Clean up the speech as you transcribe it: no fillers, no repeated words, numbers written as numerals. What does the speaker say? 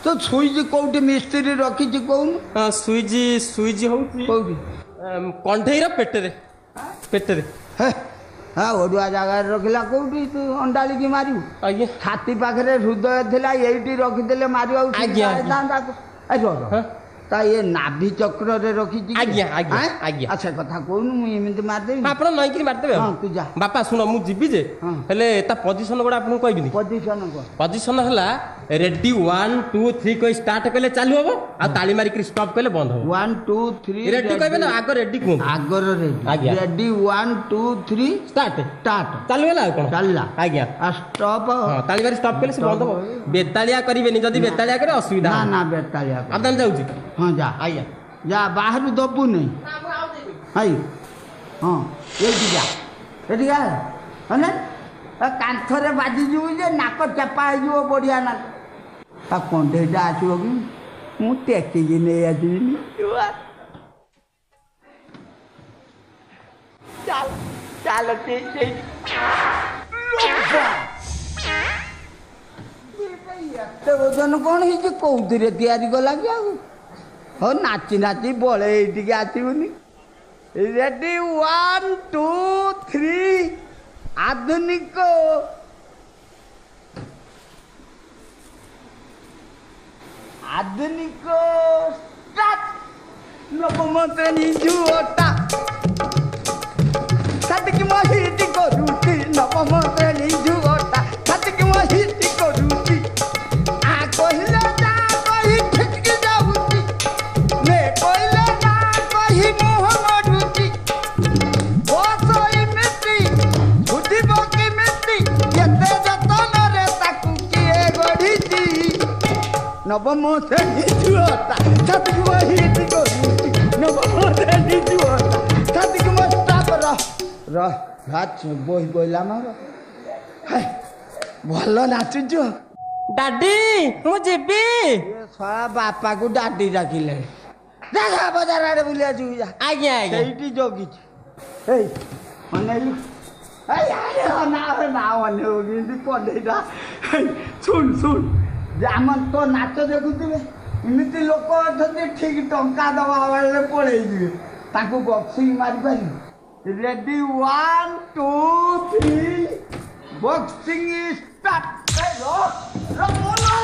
तो सुईज कौटी मिस्त्री रखी कौन सुईज सुईज होउची कौटी कंढेईर पेटरे पेटरे हाँ ओडुआ जगह रखला कौटी तू अंडाली की मारू आज्ञा छाती पाखे हृदय थिला एटी रखिदेले मारू आज्ञा ता ये नाभि चक्र रे रखी आज्ञा आज्ञा आज्ञा अच्छा कथा कहून मु एमती मारदेबी आपण नईकरी मारदेबे हां तू जा बापा सुन मु जीबी जे हेले ता पोजीशन गोडा आपन कहबिनी पोजीशन को पोजीशन हला रेडी 1 2 3 कोई स्टार्ट कले चालू होबो आ ताली मारी के स्टॉप कले बंद होबो 1 2 3 रेडी कहबे ना आगो रेडी को आगो रेडी रेडी 1 2 3 स्टार्ट स्टार्ट चालू होला कोन चलला आज्ञा आ स्टॉप हां ताली मारी स्टॉप कले से बंद होबो बेतालिया करिवेनी जदी बेतालिया करे असुविधा ना ना बेतालिया आदन जाउची हां जा आज्ञा जा बाहर दबू नहीं हाई हाँ ये जा ये जा है कांथरे बाजी जीव जे नाक चेपा हो बढ़िया ना आ कंडेटा आसो कि मु टेकिकी नहीं आसबी चल चल एत ओजन कौन है कौन तैयारी कला कि हो नाची नाची बड़े ये आसबुनि रेडी 1 2 3 आधुनिक आधुनिक स्टार्ट नवमते निजुटा सातिक महिति करूती नवमते निजुटा सातिक महिति करूती आ कहिले जा कहि ठिक जाउती ने कहिले ना कहि मुह मडुती बसई मिटी बुद्धि बकी मिटी केते जतन रे ताकू किए गढीती नवम से निजुटा सातिक महिति करूती नवम से निजुटा सातिक मस्ताप रात बोही बोला मार भल नाचुच डाडी मु जीबी छा बापा को डाडी डाकिले जा बाजार आड़े बुलिया जा आज्ञा आज्ञा ସେଇଠି ଜଗିଛି ଏଇ ଅନେଇଲୁ ଏଇ ଆରେ ନା ଅନେଇବୁ କେମିତି କଣ୍ଡେଇଟା ଶୁଣ ଶୁଣ ଆମ ତୋ ନାଚ ଦେଖୁଥିବେ ଏମିତି ଲୋକ ଅଛନ୍ତି ଠିକ୍ ଟଙ୍କା ଦେବା ବେଳେ ପଳେଇ ଯିବେ ତାଙ୍କୁ ବକ୍ସିଂ ମାରିପାରିବୁ रेडी 1 2 3 बॉक्सिंग स्टार्ट रो रो